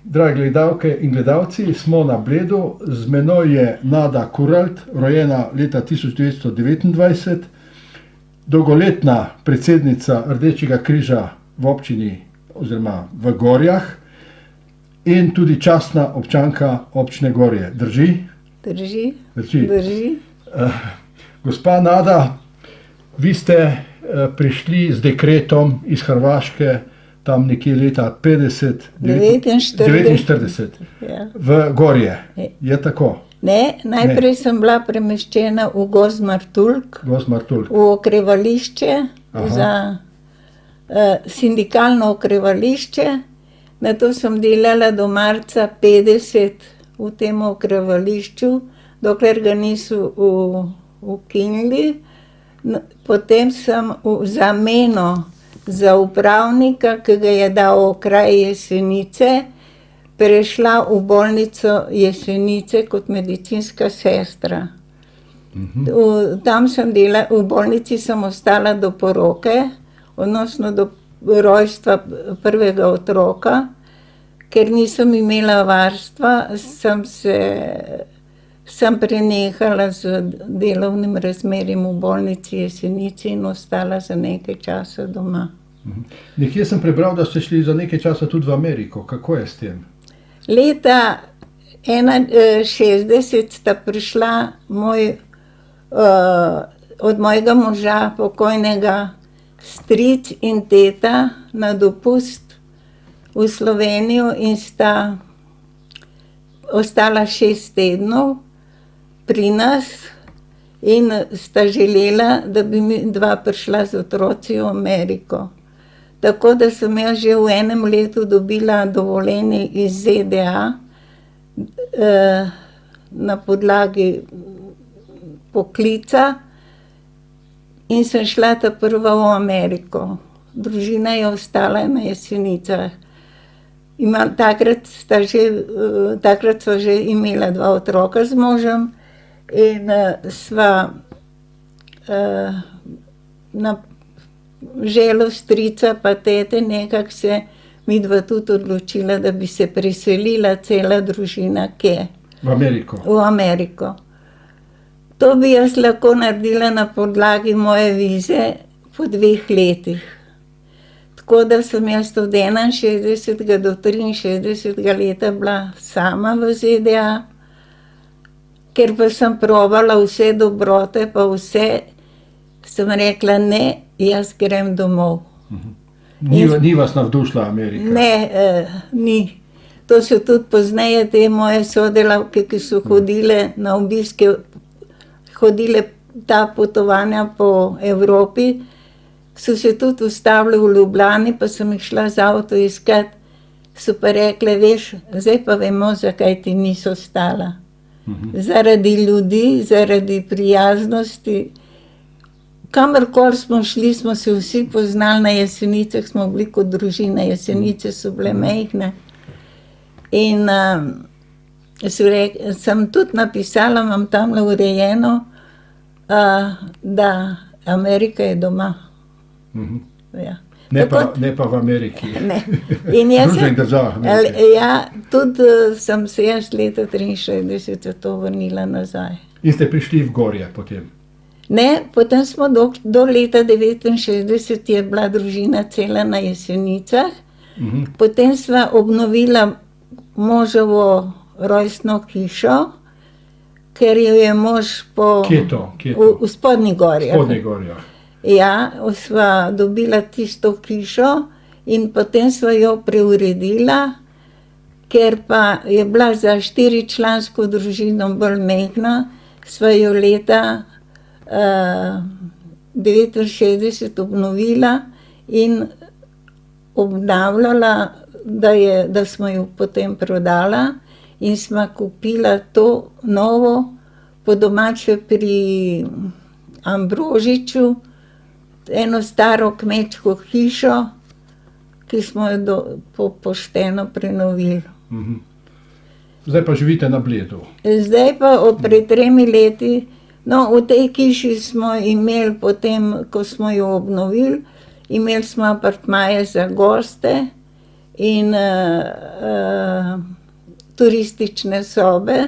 Dragi gledalke in gledalci, smo na Bledu. Z menoj je Nada Kuralt, rojena leta 1929, dolgoletna predsednica Rdečega križa v občini oziroma v Gorjah in tudi častna občanka občine Gorje. Drži? Drži. Gospa Nada, vi ste prišli z dekretom iz Hrvaške tam nekje leta 49 v Gorje. Je tako? Ne, najprej sem bila premeščena v Gozd Martuljk, v okrevališče, za sindikalno okrevališče. Nato sem delala do marca 50 v tem okrevališču, dokler ga niso ukinili. Potem sem v zameno za upravnika, ki ga je dal okraj Jesenice, prešla v bolnico Jesenice kot medicinska sestra. Tam sem v bolnici sem ostala do poroke, odnosno do rojstva prvega otroka. Ker nisem imela varstva, sem prenehala z delovnim razmerjem v bolnici Jesenici in ostala za nekaj časa doma. Nekje sem prebral, da ste šli za nekaj časa tudi v Ameriko. Kako je s tem? Leta 1961 sta prišla od mojega moža, pokojnega, stric in teta na dopust v Slovenijo in sta ostala 6 tednov pri nas in sta želela, da bi mi dva prišla z otroci v Ameriko. Tako da sem jaz že v enem letu dobila dovoljenje iz ZDA na podlagi poklica in sem šla ta prva v Ameriko. Družina je ostala na Jesenicah. Takrat sva že imela 2 otroka z možem in sva na željo strica pa tete nekako se midva tudi odločila, da bi se preselila cela družina kje? V Ameriko. V Ameriko. To bi jaz lahko naredila na podlagi moje vize po 2 letih. Tako da sem jaz od 61. do 63. leta bila sama v ZDA, ker pa sem probala vse dobrote, pa vse, sem rekla, ne, jaz grem domov. Ni vas navdušila Amerika? Ne, ni. To so tudi pozneje te moje sodelavke, ki so hodile na obiske, hodile ta potovanja po Evropi, so se tudi ustavile v Ljubljani, pa sem jih šla z avto iskat, so pa rekle, veš, zdaj pa vemo, zakaj ti niso ostala. Zaradi ljudi, zaradi prijaznosti. Kamorkoli smo šli, smo se vsi poznali, na Jesenicah smo bili kot družina, Jesenice so bile majhne. In sem tudi napisala, imam tamle urejeno, da Amerika je doma. Ja. Ne pa v Ameriki. Ne. Združenih državah Amerike. Ja, tudi sem se jaz leta 63 to vrnila nazaj. In ste prišli v Gorje potem? Ne, potem smo do leta 69 je bila družina cela na Jesenicah. Potem sva obnovila moževo rojstno hišo, ker jo je mož po... Kje je to? V Spodnjih Gorjah. V Spodnjih Gorjah. Ja, sva dobila tisto hišo in potem sva jo preuredila, ker pa je bila za 4-člansko družino bolj majhna, sva jo leta 69 obnovila in obnavljala, da smo jo potem prodala in sva kupila to novo, po domače pri Ambrožiču, eno staro kmečko hišo, ki smo jo pošteno prenovili. Zdaj pa živite na Bledu. Zdaj pa pred 3 leti, no, v tej hiši smo imeli potem, ko smo jo obnovili, imeli smo apartmaje za goste in turistične sobe.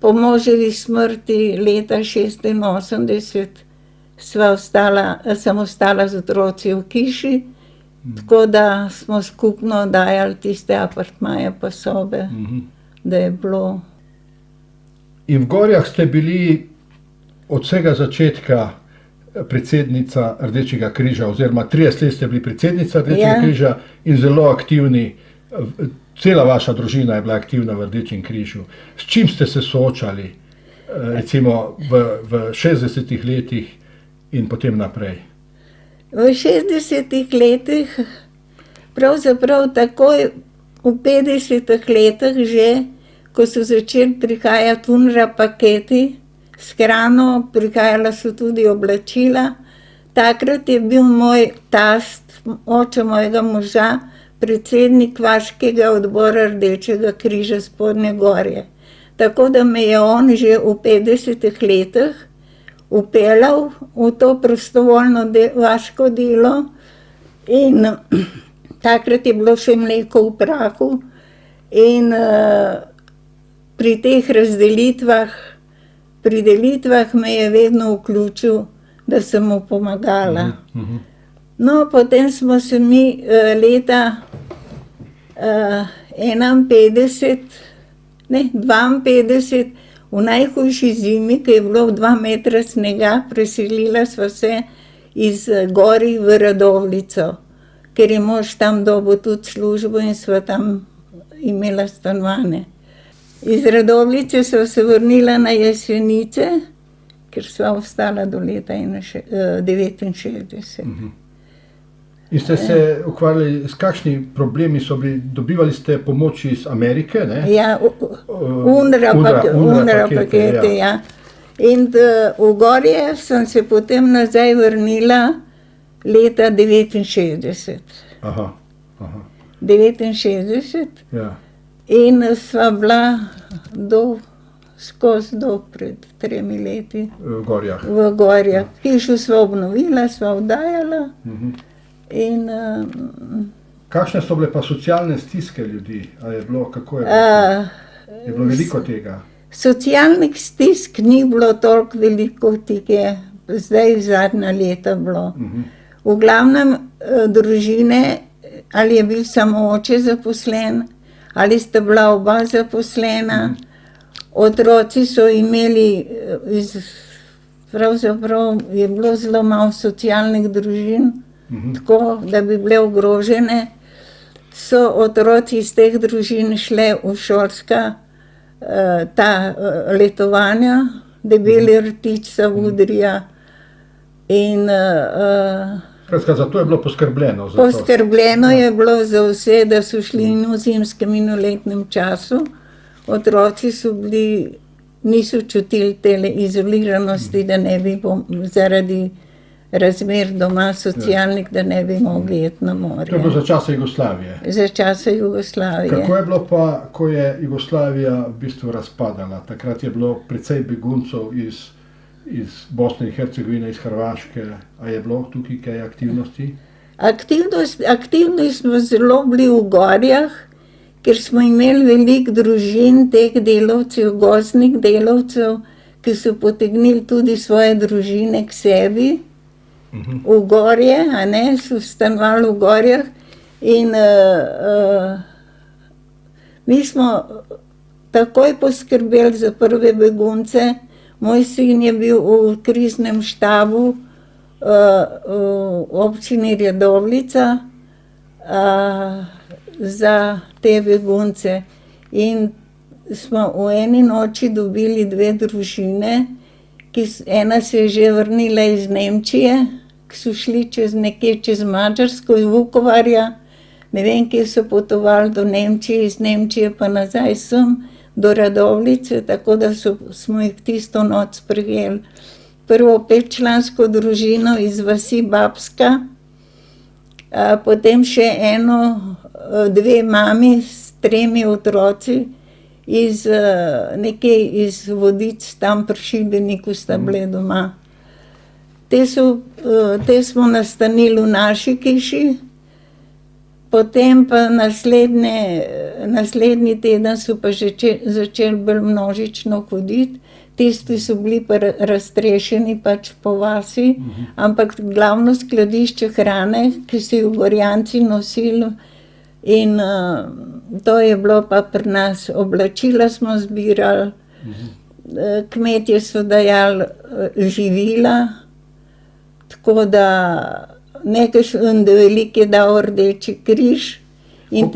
Po moževi smrti leta 1986 sem ostala z otroci v hiši, tako da smo skupno dajali tiste apartmaje pa sobe, da je bilo. In v Gorjah ste bili od vsega začetka predsednica Rdečega križa, oziroma 30 let ste bili predsednica Rdečega križa in zelo aktivni. Cela vaša družina je bila aktivna v Rdečem križu. S čim ste se soočali, recimo v 60 letih in potem naprej? V 60 letih, pravzaprav takoj v 50 letih že, ko so začeli prihajati UNRWA paketi s hrano, prihajala so tudi oblačila. Takrat je bil moj tast, oče mojega moža, predsednik vaškega odbora Rdečega križa Spodnje Gorje. Tako da me je on že v 50 letih vpeljal v to prostovoljno vaško delo in takrat je bilo še mleko v prahu in pri teh pridelitvah me je vedno vključil, da sem mu pomagala. No, potem smo se mi leta 52, v najhujši zimi, ko je bilo 2 metra snega, preselila sva se iz Gorij v Radovljico, ker je mož tam dobil tudi službo in sva tam imela stanovanje. Iz Radovljice sva se vrnila na Jesenice, ker sva ostala do leta 69. In ste se ukvarjali, s kakšni problemi so bili, dobivali ste pomoč iz Amerike, ne? Ja, UNRWA pakete, ja. In v Gorje sem se potem nazaj vrnila leta 69. Aha. 69. Ja. In sva bila skozi do pred 3 leti. V Gorjah. V Gorjah. Hišo sva obnovila, sva oddajala. In kakšne so bile pa socialne stiske ljudi? A je bilo, kako je bilo? Je bilo veliko tega? Socialnih stisk ni bilo toliko veliko, kot je zdaj zadnja leta bilo. V glavnem družine, ali je bil samo oče zaposlen, ali sta bila oba zaposlena. Otroci so imeli, pravzaprav je bilo zelo malo socialnih družin, tako da bi bile ogrožene. So otroci iz teh družin šle v šolska letovanja, Debeli rtič, Savudrija in zato je bilo poskrbljeno? Poskrbljeno je bilo za vse, da so šli in v zimskem in v letnem času. Otroci niso čutili tele izoliranosti, da ne bi zaradi razmer doma socialnih, da ne bi mogli iti na morje. To je bilo za časa Jugoslavije? Za časa Jugoslavije. Kako je bilo pa, ko je Jugoslavija v bistvu razpadala? Takrat je bilo precej beguncev iz Bosne in Hercegovine, iz Hrvaške. A je bilo tukaj kaj aktivnosti? Aktivni smo zelo bili v Gorjah, ker smo imeli veliko družin teh delavcev, gozdnih delavcev, ki so potegnili tudi svoje družine k sebi v Gorje, so stanovali v Gorjah. In mi smo takoj poskrbeli za prve begunce. Moj sin je bil v kriznem štabu v občini Radovljica za te begunce. In smo v eni noči dobili 2 družine, ena se je že vrnila iz Nemčije, ki so šli nekje čez Madžarsko, iz Vukovarja, ne vem, kje so potovali do Nemčije, iz Nemčije pa nazaj sem, do Radovljice, tako da smo jih tisto noč sprejeli. Prvo 5-člansko družino iz vasi Babska, potem še 2 mami s 3 otroci nekje iz Vodic, tam pri Šibeniku sta bile doma. Te smo nastanili v naši hiši, Potem pa naslednji teden so pa začeli bolj množično hoditi. Tisti so bili pa raztrešeni pač po vasi, ampak glavno skladišče hrane, ki so jo Gorjanci nosili, in to je bilo pa pri nas. Oblačila smo zbirali, kmetje so dajali živila, tako da nekaj velik je dal Rdeči križ, in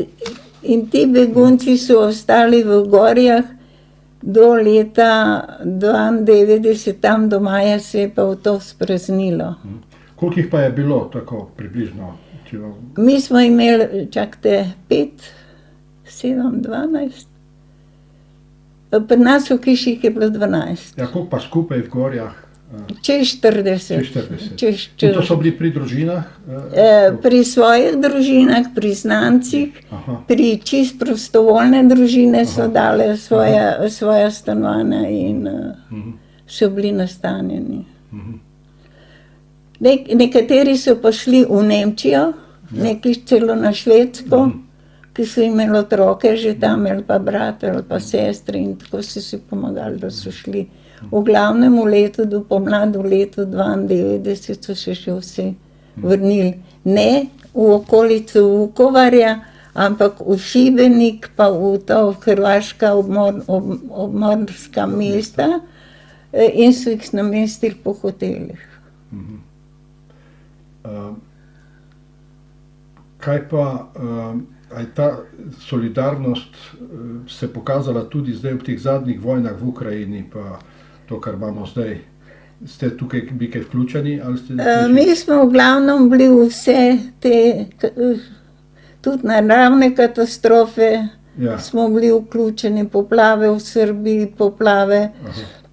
ti begunci so ostali v gorjah do leta 92, tam do maja se je pa to spraznilo. Koliko jih pa je bilo tako približno? Mi smo imeli, čakajte, 5, 7, 12. Pri nas v hiši jih je bilo 12. Ja, koliko pa skupaj v gorjah? Čez 40. In to so bili pri družinah? Pri svojih družinah, pri znancih, pri čist prostovoljne družine so dale svoja stanovanja in so bili nastanjeni. Nekateri so pa šli v Nemčijo, neki celo na Švedsko, ki so imeli otroke že tam, ali pa brate, ali pa sestre, in tako so si pomagali, da so šli. V glavnem do pomladi v letu 92 so se še vsi vrnili. Ne v okolico Vukovarja, ampak v Šibenik, pa v to hrvaška obmorska mesta, in so jih namestili po hotelih. Kaj pa, a je ta solidarnost se pokazala tudi zdaj v teh zadnjih vojnah v Ukrajini, pa to, kar imamo zdaj? Ste tukaj bili kaj vključeni? Mi smo v glavnem bili vse te, tudi naravne katastrofe, smo bili vključeni, poplave v Srbiji, poplave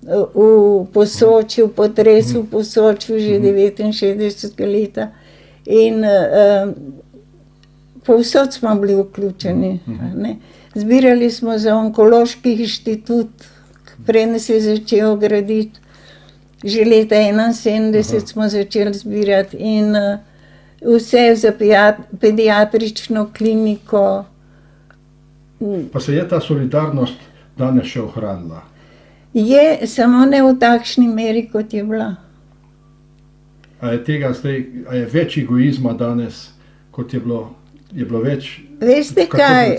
v Posočju, potres v Posočju že 69 leta. In povsod smo bili vključeni. Zbirali smo za onkološki inštitut, preden se je začel graditi. Že leta 71 smo začeli zbirati, in vse za pediatrično kliniko. Pa se je ta solidarnost danes še ohranila? Je, samo ne v takšni meri, kot je bila. A je več egoizma danes, kot je bilo? Je bilo več? Veste kaj?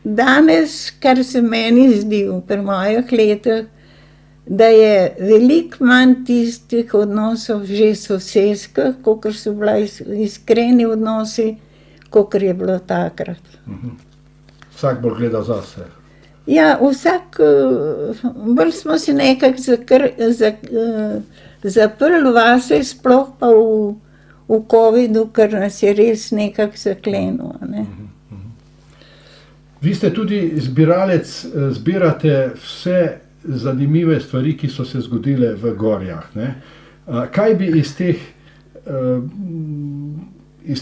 Danes, kar se meni zdi pri mojih letih, da je veliko manj tistih odnosov že sosedskih, kakor so bili iskreni odnosi, kakor je bilo takrat. Vsak bolj gleda zase. Ja, bolj smo se nekako zaprli vase, sploh pa v covidu, ker nas je res nekako zaklenilo, ne. Vi ste tudi zbiralec, zbirate vse zanimive stvari, ki so se zgodile v gorjah, ne. Kaj bi iz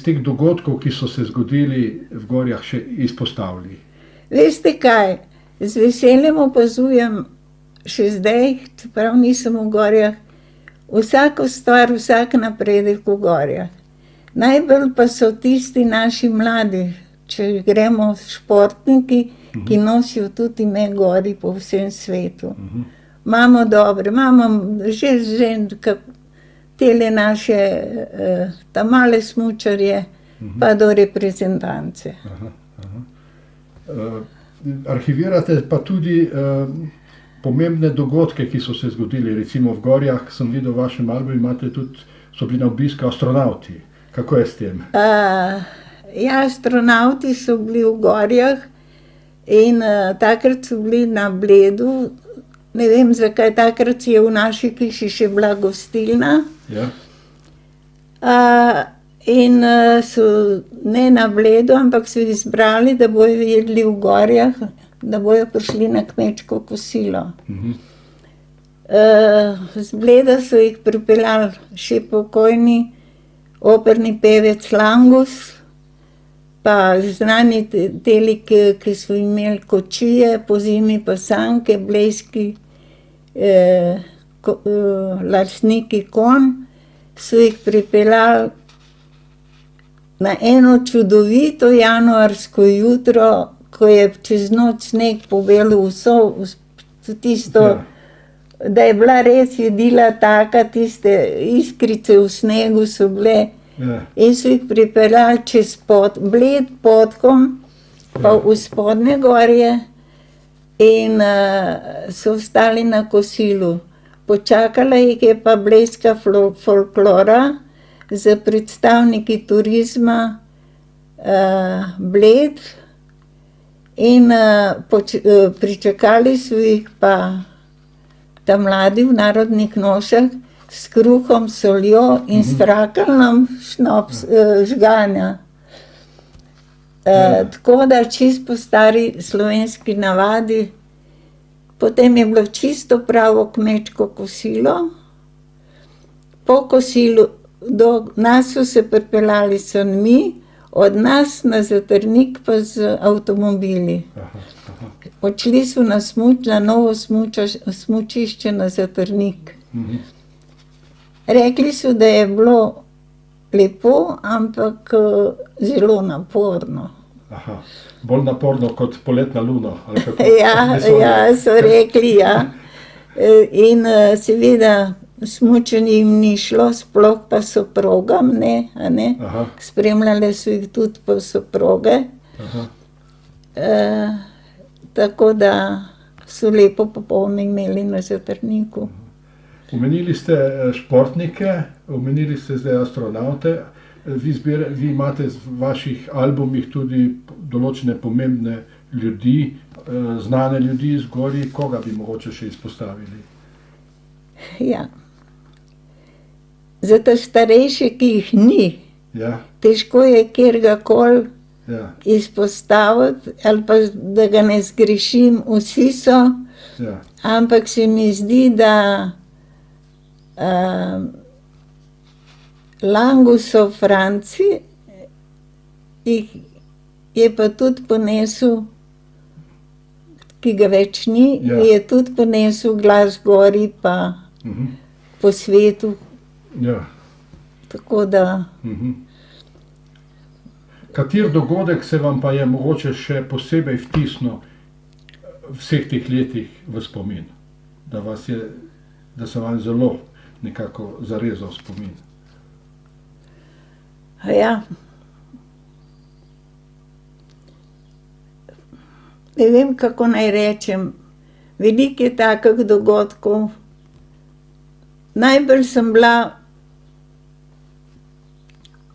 teh dogodkov, ki so se zgodili v gorjah, še izpostavili? Veste kaj, z veseljem opazujem še zdaj, čeprav nisem v gorjah, vsako stvar, vsak napredek v gorjah. Najbolj pa so tisti naši mladi, če gremo športniki, ki nosijo tudi ime gori po vsem svetu. Imamo dobre, imamo že tele naše ta male smučarje, pa do reprezentance. Arhivirate pa tudi pomembne dogodke, ki so se zgodili, recimo v gorjah, sem videl v vašem albumu, so bili na obisku astronavti. Kako je s tem? Ja, astronavti so bili v gorjah in takrat so bili na Bledu. Ne vem, zakaj, takrat je v naši hiši še bila gostilna. In so ne na Bledu, ampak so izbrali, da bojo jedli v gorjah, da bojo prišli na kmečko kosilo. Z Bleda so jih pripeljali še pokojni operni pevec Langus, pa znani teli, ki so imeli kočije, pozimi pa sanke, blejski lastniki konj, so jih pripeljali na eno čudovito januarsko jutro, ko je čez noč sneg povelil vso tisto, da je bila res jedila taka, tiste iskrice v snegu so bile. In so jih pripeljali čez Bled Podkom, pa v Spodnje Gorje in so ostali na kosilu. Počakala jih je pa Blejska folklora z predstavniki turizma Bled in pričakali so jih pa ta mladi v narodnih nošah s kruhom, soljo in s frakeljnom žganja. Tako da čisto po stari slovenski navadi. Potem je bilo čisto pravo kmečko kosilo. Po kosilu do nas so se pripeljali sanmi, od nas na Zatrnik pa z avtomobili. Odšli so na na novo smučišče na Zatrnik. Rekli so, da je bilo lepo, ampak zelo naporno. Bolj naporno kot poletna luna, ali kako? Ja, so rekli, ja. In seveda smučanje jim ni šlo, sploh pa soprogam, ne. Spremljale so jih tudi pa soproge. Tako da so lepo popoldne imeli na Zatrniku. Omenili ste športnike, omenili ste zdaj astronavte. Vi imate v vaših albumih tudi določene pomembne ljudi, znane ljudi iz Gorij. Koga bi mogoče še izpostavili? Ja. Za te starejše, ki jih ni, težko je katerega izpostaviti, ali pa da ga ne zgrešim, vsi so, ampak se mi zdi, da Langusov Franci je pa tudi ponesel, ki ga več ni, je tudi ponesel glas Gorij pa po svetu. Tako da... Kater dogodek se vam pa je mogoče še posebej vtisnil vseh teh letih v spomin? Da se vam zelo nekako zarezal spomin? Ja. Ne vem, kako naj rečem. Veliko je takih dogodkov. Najbolj sem bila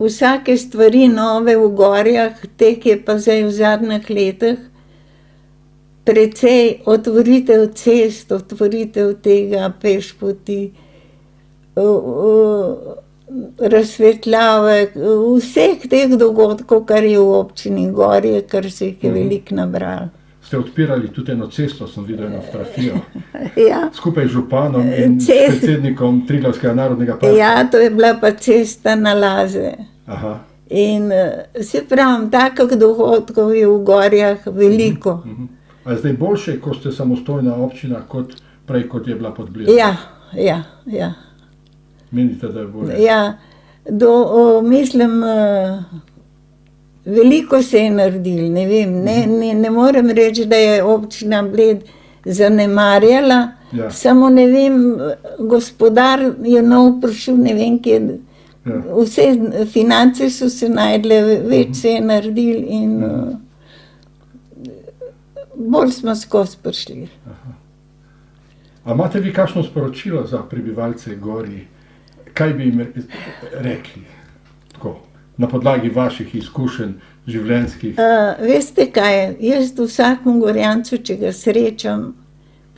vsake stvari nove v Gorjah, teh je pa zdaj v zadnjih letih precej otvoritev cest, otvoritev tega pešpoti, razsvetljave, vseh teh dogodkov, kar je v občini Gorje, kar se jih je veliko nabralo. Ste odpirali tudi eno cesto, sem videl eno fotografijo. Skupaj z županom in predsednikom Triglavskega narodnega parka. Ja, to je bila pa cesta na Laze. In se pravim, takih dogodkov je v Gorjah veliko. A je zdaj boljše, ko ste samostojna občina, kot prej, kot je bila pod Bledom? Ja. Menite, da je bolje? Ja, mislim, veliko se je naredilo, ne vem, ne morem reči, da je občina Bled zanemarjala, samo ne vem, gospodar je nov prišel, ne vem, kje, vse finance so se najdle, več se je naredilo in bolj smo skozi prišli. A imate vi kakšno sporočilo za prebivalce Gorij? Kaj bi jim rekli, tako, na podlagi vaših izkušenj življenjskih? Veste kaj, jaz vsakemu Gorjancu, če ga srečam,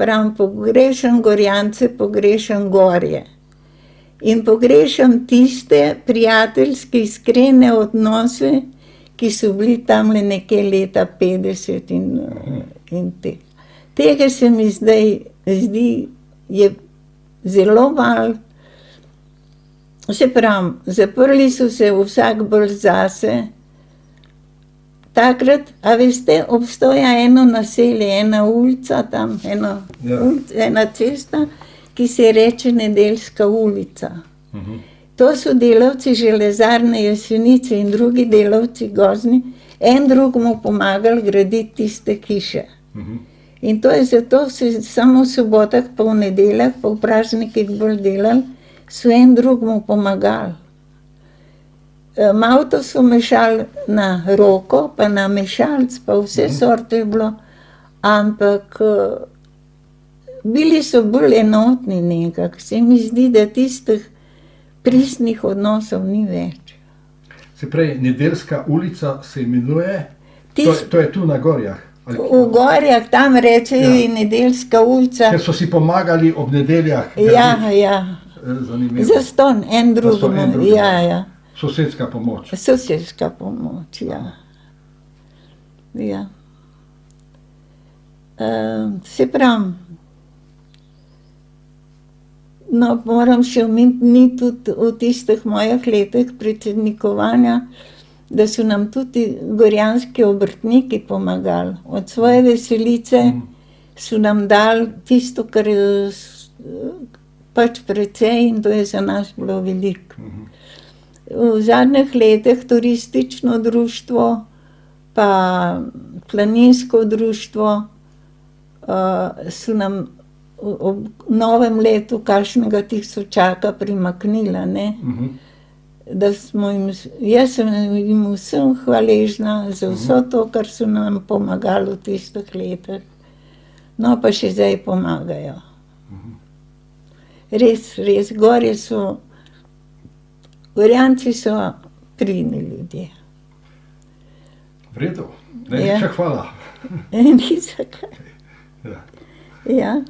pravim, pogrešam Gorjance, pogrešam Gorje. In pogrešam tiste prijateljske, iskrene odnose, ki so bili tamle nekje leta 50 in teh. Tega se mi zdaj zdi, je zelo malo. Se pravim, zaprli so se vsak bolj zase. Takrat, a veste, obstoja eno naselje, ena ulica tam, ena cesta, ki se reče Nedeljska ulica. To so delavci železarne Jesenice in drugi delavci gozdni, en drugemu pomagali graditi tiste hiše. In to je zato, se samo v sobotah pa v nedeljah, pa v praznikih bolj delali, so en drugemu pomagali. Malo to so mešali na roko, pa na mešalc, pa vse sorte je bilo, ampak bili so bolj enotni nekako. Se mi zdi, da tistih pristnih odnosov ni več. Se pravi, Nedeljska ulica se imenuje, to je tu na Gorjah. V Gorjah, tam rečejo in Nedeljska ulica. Ker so si pomagali ob nedeljah. Ja. Zanimivo. Zastonj, en drugemu. Ja. Sosedska pomoč. Sosedska pomoč, ja. Se pravim, no, moram še omeniti tudi v tistih mojih letih predsednikovanja, da so nam tudi gorjanski obrtniki pomagali. Od svoje veselice so nam dali tisto, kar je pač precej, in to je za nas bilo veliko. V zadnjih letih turistično društvo pa planinsko društvo so nam ob novem letu kakšnega tisočaka primaknila, ne. Da smo jim, jaz sem jim vsem hvaležna za vso to, kar so nam pomagali v tistih letih. No, pa še zdaj pomagajo. Res, Gorje so, Gorjanci so pridni ljudje. V redu, najlepša hvala. Ni za kaj. Ja.